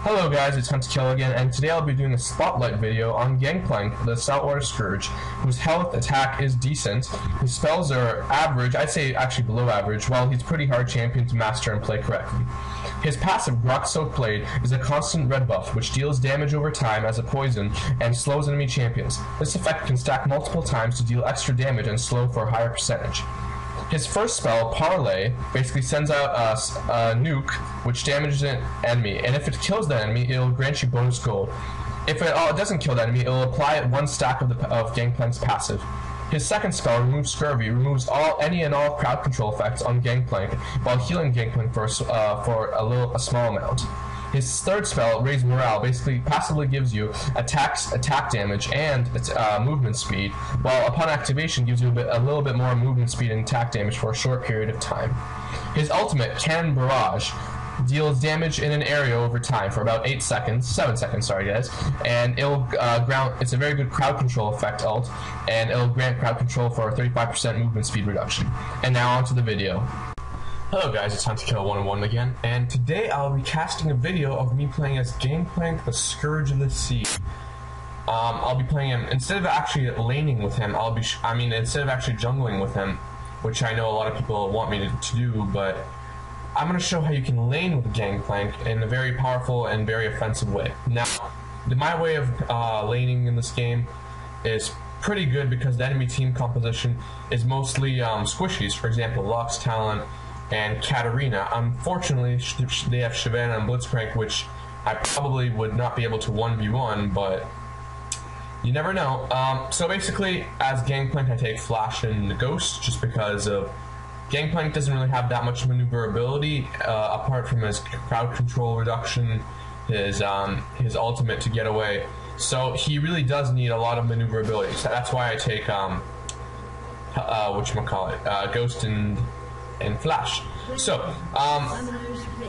Hello guys, it's Hunt to Kill again, and today I'll be doing a spotlight video on Gangplank, the saltwater scourge, whose health attack is decent. His spells are average, I'd say actually below average, while he's a pretty hard champion to master and play correctly. His passive, Rock-Soaked Blade, is a constant red buff, which deals damage over time as a poison and slows enemy champions. This effect can stack multiple times to deal extra damage and slow for a higher percentage. His first spell, Parlay, basically sends out a nuke which damages an enemy, and if it kills that enemy, it'll grant you bonus gold. If it doesn't kill that enemy, it'll apply one stack of Gangplank's passive. His second spell, Remove Scurvy, removes any and all crowd control effects on Gangplank, while healing Gangplank for a small amount. His third spell, Raise Morale, basically passively gives you attack damage and movement speed, while upon activation gives you a little bit more movement speed and attack damage for a short period of time. His ultimate, Cannon Barrage, deals damage in an area over time for about 7 seconds, sorry guys, and it'll it's a very good crowd control effect ult, and it'll grant crowd control for a 35% movement speed reduction. And now on to the video. Hello guys, it's Hunt to Kill 101 again, and today I'll be casting a video of me playing as Gangplank, the Scourge of the Sea. I'll be playing him, instead of actually laning with him, instead of actually jungling with him, which I know a lot of people want me to do, but I'm going to show how you can lane with Gangplank in a very powerful and very offensive way. Now, my way of laning in this game is pretty good because the enemy team composition is mostly squishies, for example, Lux, Talon, and Katarina. Unfortunately, they have Shyvana and Blitzcrank, which I probably would not be able to 1v1, but you never know. So basically, as Gangplank, I take Flash and Ghost, just because of Gangplank doesn't really have that much maneuverability, apart from his crowd control reduction, his ultimate to get away. So he really does need a lot of maneuverability. So that's why I take Ghost and Flash. So,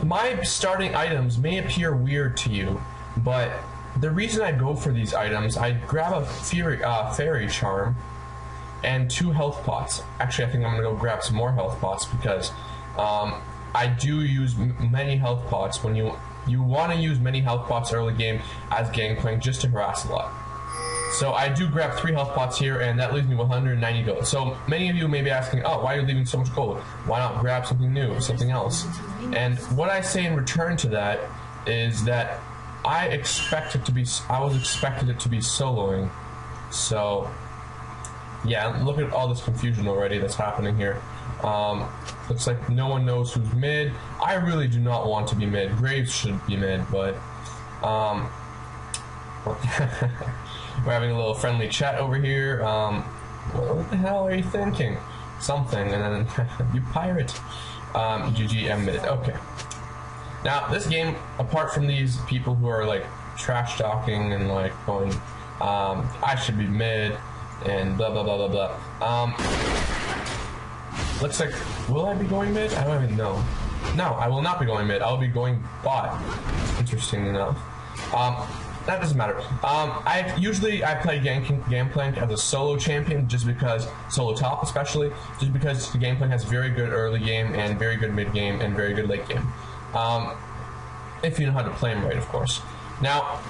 my starting items may appear weird to you, but the reason I go for these items, I grab a Fairy Charm and 2 health pots. Actually, I think I'm going to go grab some more health pots because I do use many health pots. When you want to use many health pots early game as Gangplank just to harass a lot. So I do grab 3 health pots here, and that leaves me with 190 gold. So many of you may be asking, oh, why are you leaving so much gold? Why not grab something new, something else? And what I say in return to that is that I was expected it to be soloing. So yeah, look at all this confusion already that's happening here. Looks like no one knows who's mid. I really do not want to be mid. Graves should be mid, but we're having a little friendly chat over here. What the hell are you thinking? Something, and then you pirate. GG, I'm mid. Okay. Now, this game, apart from these people who are like trash talking and like going, I should be mid, and blah blah blah blah blah. Looks like, will I be going mid? I don't even know. No, I will not be going mid. I'll be going bot. Interesting enough. That doesn't matter. I play Gangplank as a solo champion, just because solo top especially, just because the Gangplank has very good early game and very good mid game and very good late game. If you know how to play him right, of course. Now,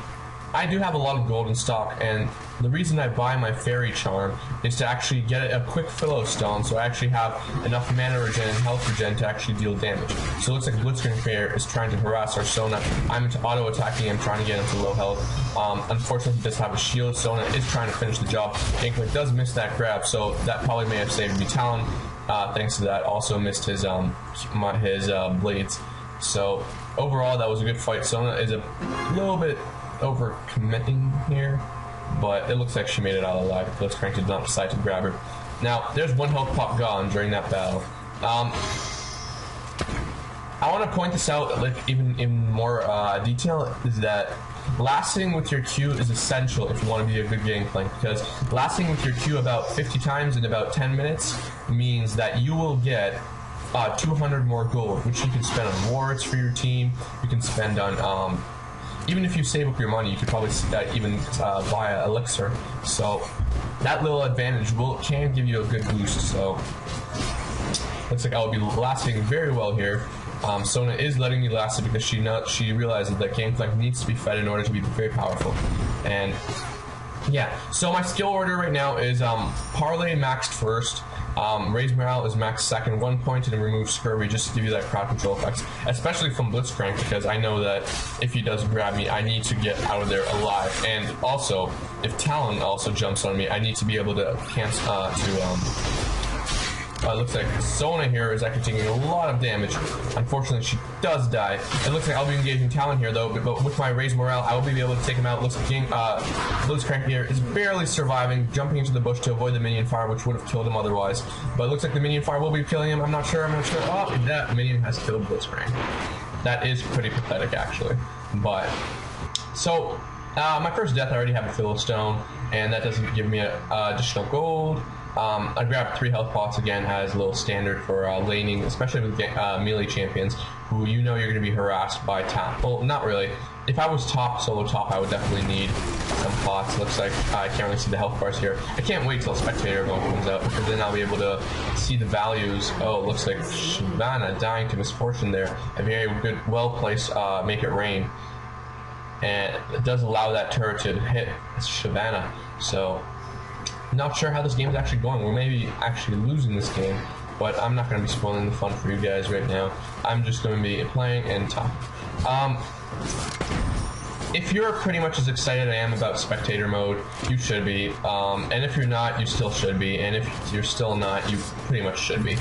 I do have a lot of gold in stock, and the reason I buy my Fairy Charm is to actually get a quick Philo Stone, so I actually have enough mana regen and health regen to actually deal damage. So it looks like Blitzcrank here is trying to harass our Sona. I'm auto-attacking him, trying to get him to low health. Unfortunately, he does have a shield. Sona is trying to finish the job. Gangplank does miss that grab, so that probably may have saved me. Talon, thanks to that, also missed his blades. So overall, that was a good fight. Sona is a little bit over committing here, but it looks like she made it out alive. Blitzcrank did not decide to grab her. Now, there's 1 health pot gone during that battle. I want to point this out, like even in more detail, is that lasting with your Q is essential if you want to be a good Gangplank, because lasting with your Q about 50 times in about 10 minutes means that you will get 200 more gold, which you can spend on wards for your team. You can spend on even if you save up your money, you could probably even buy an elixir. So that little advantage can give you a good boost. So looks like I will be lasting very well here. Sona is letting me last it because she realizes that Gangplank needs to be fed in order to be very powerful. And yeah, so my skill order right now is Parlay maxed first, Raise Morale is maxed second, 1 point, and remove Scurvy just to give you that crowd control effects, especially from Blitzcrank, because I know that if he does grab me, I need to get out of there alive. And also, if Talon also jumps on me, I need to be able to cancel, looks like Sona here is actually taking a lot of damage. Unfortunately, she does die. It looks like I'll be engaging Talon here, though, but with my Raise Morale, I will be able to take him out. Looks like Blitzcrank here is barely surviving, jumping into the bush to avoid the minion fire, which would have killed him otherwise. But it looks like the minion fire will be killing him. I'm not sure. Oh, that minion has killed Blitzcrank. That is pretty pathetic, actually. But, so, my first death, I already have a Philistone, and that doesn't give me additional gold. I grabbed 3 health pots again as a little standard for laning, especially with melee champions, who you know you're going to be harassed by top. Well, not really. If I was solo top, I would definitely need some pots. Looks like I can't really see the health bars here. I can't wait till Spectator mode comes out, because then I'll be able to see the values. Oh, it looks like Shyvana dying to misfortune there. A very good, well-placed Make It Rain. And it does allow that turret to hit Shyvana. So, not sure how this game is actually going. We're maybe actually losing this game, but I'm not going to be spoiling the fun for you guys right now. I'm just going to be playing and talking. If you're pretty much as excited as I am about Spectator mode, you should be. And if you're not, you still should be. And if you're still not, you pretty much should be.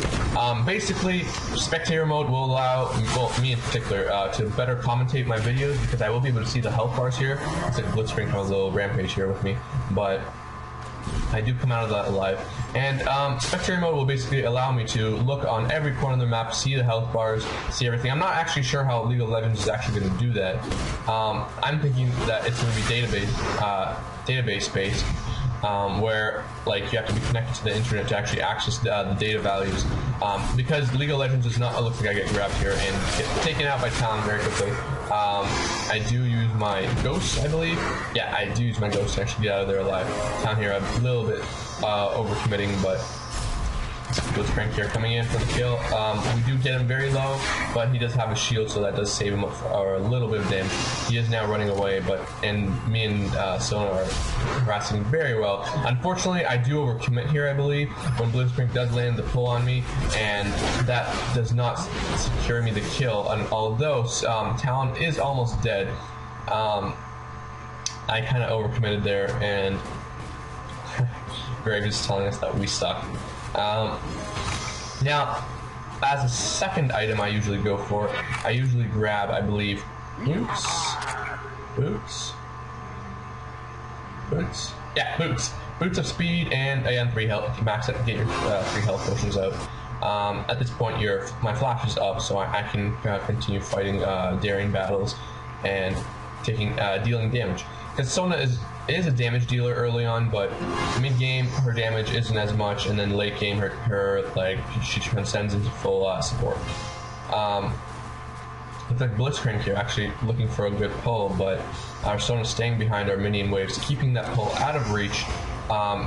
Basically, Spectator mode will allow, well, me in particular, to better commentate my videos, because I will be able to see the health bars here. It's like Blitzcrank on a little rampage here with me, but I do come out of that alive. And Spectator mode will basically allow me to look on every corner of the map, see the health bars, see everything. I'm not actually sure how League of Legends is actually going to do that. I'm thinking that it's going to be database based, where like you have to be connected to the internet to actually access the data values. Because League of Legends does not look like I get grabbed here and get taken out by Talon very quickly. I do use my Ghost, I believe. Yeah, I do use my Ghost to actually get out of there alive. Down here, I'm a little bit overcommitting, but Blitzcrank here coming in for the kill. We do get him very low, but he does have a shield, so that does save him up for a little bit of damage. He is now running away, and me and Sona are harassing very well. Unfortunately, I do overcommit here, I believe, when Blitzcrank does land the pull on me, and that does not secure me the kill. And although Talon is almost dead, I kind of overcommitted there, and Greg is telling us that we suck. Now, as a second item I usually go for, I usually grab, I believe, boots. Yeah, boots. Boots of speed and again 3 health. Max it, get your 3 health potions out. At this point, my flash is up, so I can continue fighting daring battles and dealing damage. Because Sona is a damage dealer early on, but mid game her damage isn't as much, and then late game her like she transcends into full support. Looks like Blitzcrank here actually looking for a good pull, but our Sona staying behind our minion waves, keeping that pull out of reach.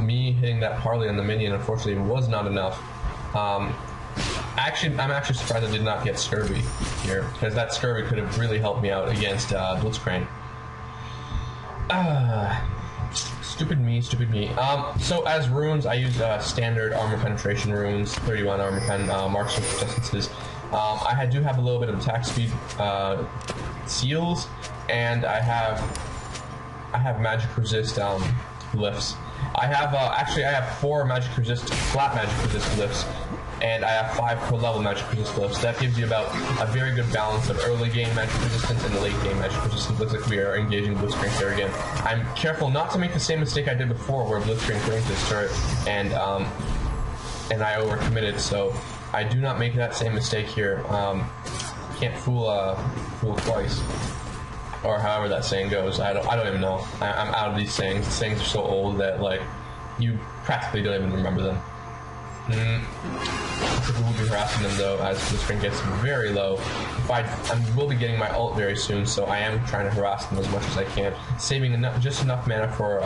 Me hitting that parlay on the minion unfortunately was not enough. I'm actually surprised I did not get scurvy here, because that scurvy could have really helped me out against Blitzcrank. Stupid me. So as runes, I use standard armor penetration runes, 31 armor pen, marks of distances. I do have a little bit of attack speed seals, and I have magic resist lifts. I have 4 magic resist, flat magic resist lifts, and I have 5 pro level magic resist lifts. That gives you about a very good balance of early game magic resistance and late game magic resistance. Looks like we are engaging Blitzcrank there again. I'm careful not to make the same mistake I did before, where Blitzcrank ranked his turret and I overcommitted. So I do not make that same mistake here. Can't fool twice, or however that saying goes. I don't even know. I'm out of these sayings. The sayings are so old that like you practically don't even remember them. Looks like we will be harassing them though, as Blitzcrank gets very low. I will be getting my ult very soon, so I am trying to harass them as much as I can, saving just enough mana for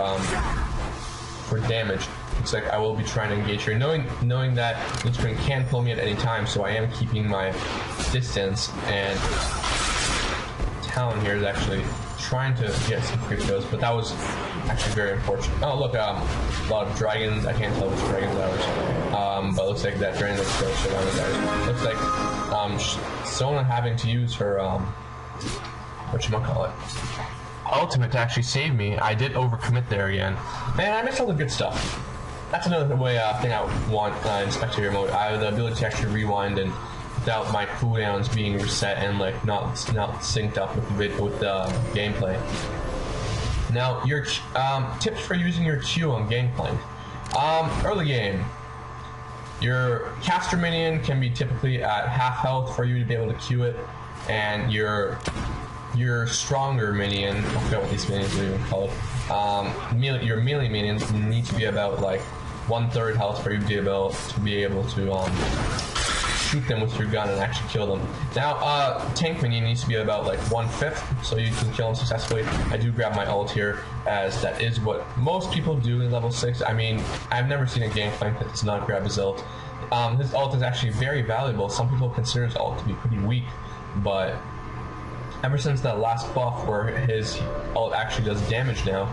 for damage. Looks like I will be trying to engage here, knowing that Blitzcrank can pull me at any time, so I am keeping my distance, and Talon here is actually trying to get some quick kills, but that was actually very unfortunate. Oh look, a lot of dragons. I can't tell which dragons ours, but it looks like that dragon looks so ours. Looks like Sona having to use her whatchamacallit, ultimate to actually save me. I did overcommit there again, and I missed all the good stuff. That's another thing I want in Spectator mode. I have the ability to actually rewind and without my cooldowns being reset and like not synced up with gameplay. Now, your tips for using your Q on Gangplank. Early game, your caster minion can be typically at half health for you to be able to Q it, and your stronger minion, I forgot what these minions are even called, your melee minions need to be about like 1/3 health for you to be able to shoot them with your gun and actually kill them. Now, tank minion needs to be about like 1/5, so you can kill them successfully. I do grab my ult here, as that is what most people do in level 6. I mean, I've never seen a Gangplank that does not grab his ult. His ult is actually very valuable. Some people consider his ult to be pretty weak, but ever since that last buff where his ult actually does damage now,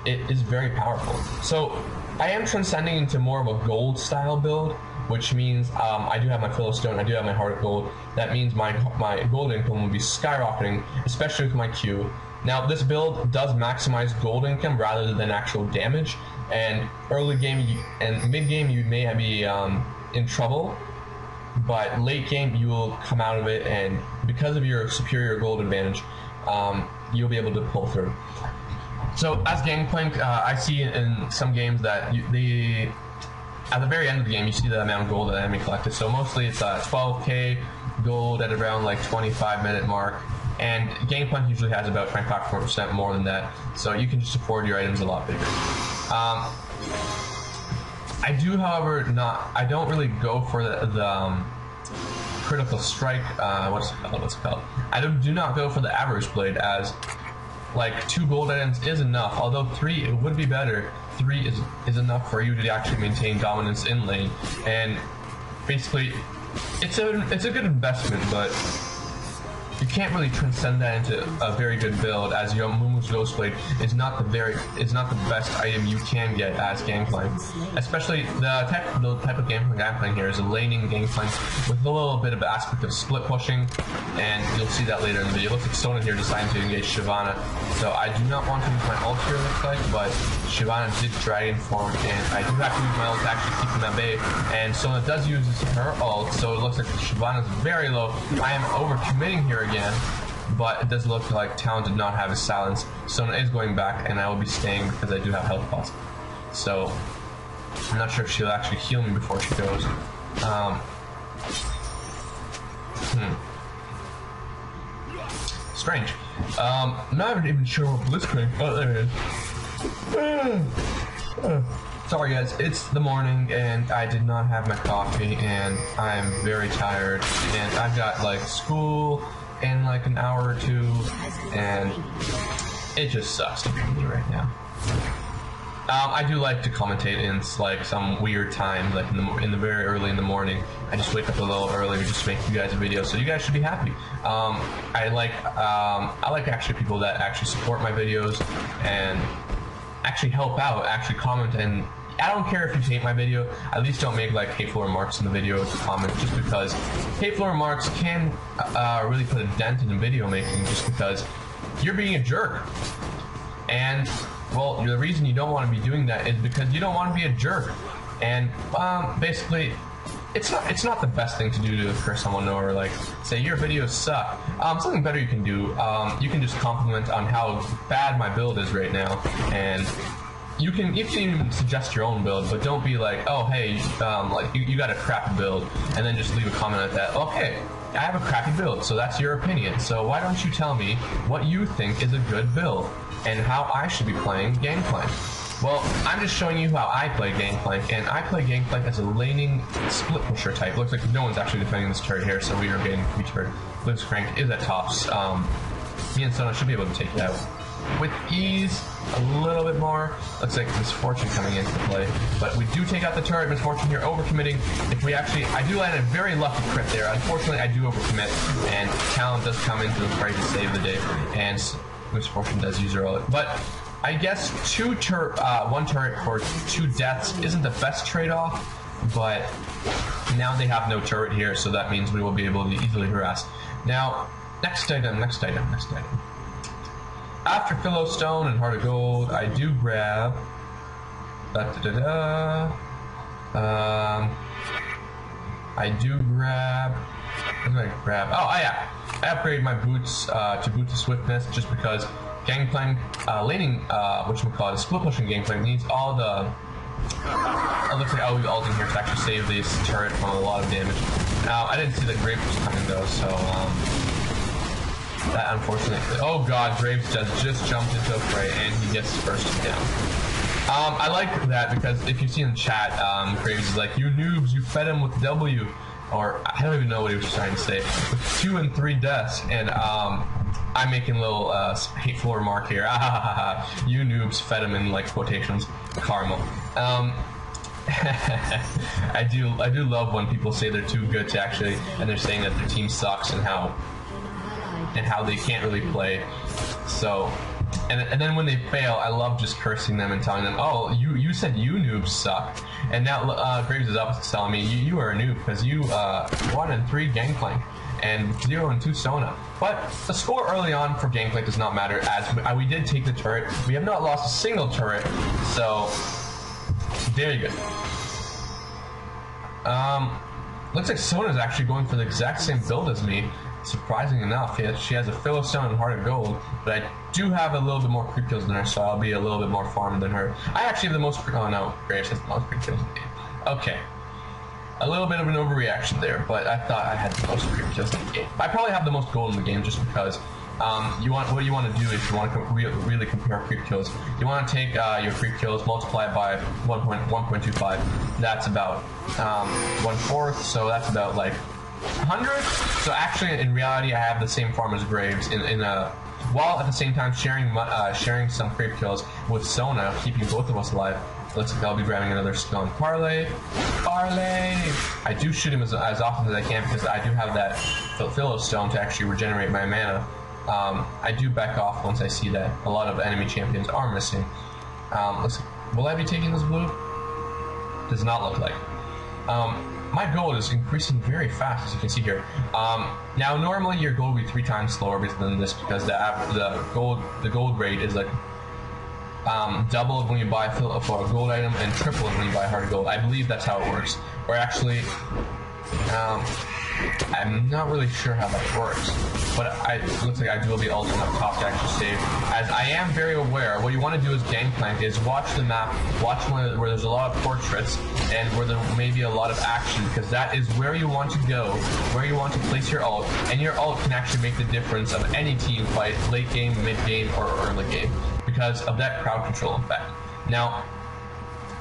it is very powerful. So I am transcending into more of a gold style build, which means I do have my Philistone, I do have my Heart of Gold. That means my gold income will be skyrocketing, especially with my Q. Now, this build does maximize gold income rather than actual damage, and early game and mid game you may be in trouble, but late game you will come out of it, and because of your superior gold advantage, you'll be able to pull through. So as Gangplank, I see in some games that at the very end of the game, you see the amount of gold that the enemy collected. So mostly it's 12k gold at around like 25-minute mark, and Gangplank usually has about 25% more than that. So you can just afford your items a lot bigger. I do, however, I don't really go for the critical strike. What's it called? I do not go for the average blade, as like 2 gold items is enough. Although 3, it would be better. 3 is enough for you to actually maintain dominance in lane, and basically it's a good investment, but you can't really transcend that into a very good build, as your Mumu's Ghostblade is not the best item you can get as Gangplank. Especially the type of Gangplank I'm playing here is a laning Gangplank with a little bit of aspect of split pushing, and you'll see that later in the video. It looks like Sona here decided to engage Shyvana, so I do not want to use my ult here, it looks like, but Shyvana did Dragon form, and I do have to use my ult to actually keep him at bay, and Sona does use her ult, so it looks like Shyvana's very low. I am overcommitting here again, but it does look like Talon did not have his silence. Sona is going back, and I will be staying because I do have health pots. So I'm not sure if she'll actually heal me before she goes. Strange. I'm not even sure what Blitzcrank. Oh, there it is. Sorry guys, it's the morning and I did not have my coffee and I'm very tired, and I've got like school in like an hour or two, and it just sucks to be me right now. I do like to commentate in like some weird time, like in the very early in the morning. I just wake up a little early to just make you guys a video, so you guys should be happy. I like actually people that actually support my videos and actually help out, actually comment, and I don't care if you hate my video, at least don't make like hateful remarks in the video to comment, just because hateful remarks can really put a dent in video making, just because you're being a jerk. And well, the reason you don't want to be doing that is because you don't want to be a jerk. And basically, it's not the best thing to do to curse someone or like say your videos suck. Something better you can do. You can just compliment on how bad my build is right now, and you can even suggest your own build, but don't be like, oh hey, like you got a crappy build, and then just leave a comment like that. Okay, I have a crappy build, so that's your opinion. So why don't you tell me what you think is a good build and how I should be playing Gangplank? Well, I'm just showing you how I play Gangplank, and I play Gangplank as a laning split pusher type. Looks like no one's actually defending this turret here, so we are getting returned. Blitzcrank is at tops. Me and Sona should be able to take it out. with ease, a little bit more. Looks like Misfortune coming into play, but we do take out the turret. Misfortune here overcommitting. If we actually, I do land a very lucky crit there. Unfortunately, I do overcommit, and Talent does come into the fray to save the day, and Misfortune does use her ult. But I guess one turret for 2 deaths isn't the best trade-off, but now they have no turret here, so that means we will be able to easily harass. Now, next item. After Philostone and Heart of Gold, I do grab... I do grab... What did I grab? Oh, yeah. I upgrade my boots to Boots of Swiftness just because Gangplank, laning, whatchamacallit, split pushing Gangplank needs all the... It looks like I'll be ulting here to actually save this turret from a lot of damage. Now, I didn't see that Graves was coming though, so, that unfortunately... Oh god, Graves just jumped into a fray and he gets first down. I like that because if you see in the chat, Graves is like, "You noobs, you fed him with W," or I don't even know what he was trying to say, with 2 and 3 deaths, and I'm making a little hateful remark here. You noobs fed him in like quotations, caramel. I do love when people say they're too good to actually, and they're saying that their team sucks and how they can't really play. So, and then when they fail, I love just cursing them and telling them, "Oh, you said you noobs suck," and now Graves is up telling me you are a noob because you 1 and 3 Gangplank and 0 and 2 Sona. But the score early on for Gangplank does not matter, as we did take the turret. We have not lost a single turret, so very good. Looks like Sona's actually going for the exact same build as me. Surprising enough, she has a Philostone and Heart of Gold, but I do have a little bit more creep kills than her, so I'll be a little bit more farmed than her. I actually have the most oh no, Graves has the most creep kills in the game. Okay. A little bit of an overreaction there, but I thought I had the most creep kills in the game. I probably have the most gold in the game just because what you want to do is you want to really compare creep kills. You want to take your creep kills, multiply it by 1.25. That's about 1/4, so that's about like 100. So actually, in reality, I have the same farm as Graves while at the same time sharing some creep kills with Sona, keeping both of us alive. Looks like I'll be grabbing another stone. Parlay! I do shoot him as often as I can because I do have that Philostone to actually regenerate my mana. I do back off once I see that a lot of enemy champions are missing. Will I be taking this blue? Does not look like. My gold is increasing very fast, as you can see here. Now, normally your gold would be 3 times slower than this because the gold rate is like double when you buy for a gold item and triple when you buy hard gold. I believe that's how it works. Or actually, I'm not really sure how that works, but it looks like I will be ulting up top to actually save. As I am very aware, what you want to do as Gangplank is watch the map, watch where there's a lot of portraits and where there may be a lot of action, because that is where you want to go, where you want to place your ult, and your ult can actually make the difference of any team fight, late game, mid game, or early game, because of that crowd control effect. Now,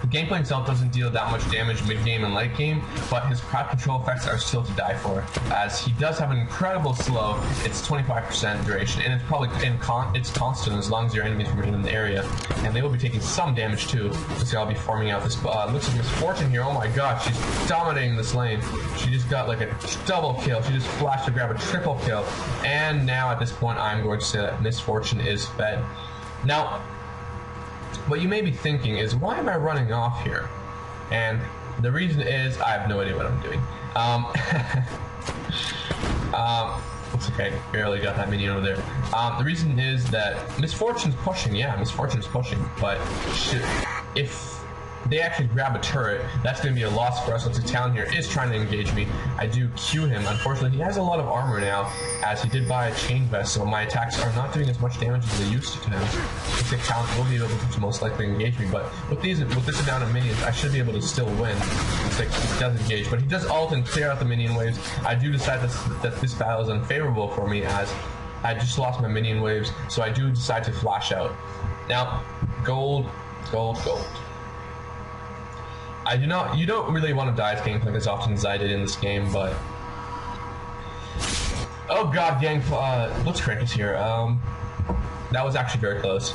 the Gangplank itself doesn't deal that much damage mid-game and late-game, but his crowd control effects are still to die for, as he does have an incredible slow. It's 25% duration, and it's probably it's constant as long as your enemies remain in the area, and they will be taking some damage too. Looks like I'll be farming out this. Looks like Misfortune here. Oh my god, she's dominating this lane. She just got like a double kill. She just flashed to grab a triple kill, and now at this point, I'm going to say that Misfortune is fed. Now, what you may be thinking is, why am I running off here? And the reason is, I have no idea what I'm doing. Looks like I barely got that minion over there. The reason is that Misfortune's pushing. Yeah, Misfortune's pushing, but if they actually grab a turret, that's going to be a loss for us. Looks like Talon here is trying to engage me. I do Q him. Unfortunately, he has a lot of armor now, as he did buy a chain vest, so my attacks are not doing as much damage as they used to him. Looks like Talon will be able to most likely engage me, but with this amount of minions, I should be able to still win. Looks like he does engage, but he does ult and clear out the minion waves. I do decide that this battle is unfavorable for me, as I just lost my minion waves, so I do decide to flash out. Now, gold. You don't really want to die as Gangplank as often as I did in this game, but... Oh god, Blitzcrank is here. That was actually very close.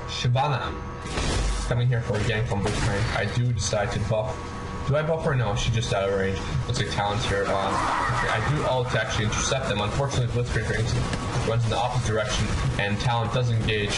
Shyvana coming here for a gank on Blitzcrank. I do decide to buff. Do I buff or no? She just out of range. Looks like Talon's here. Okay, I do ult to actually intercept them. Unfortunately, Blitzcrank runs in the opposite direction, and Talon does engage.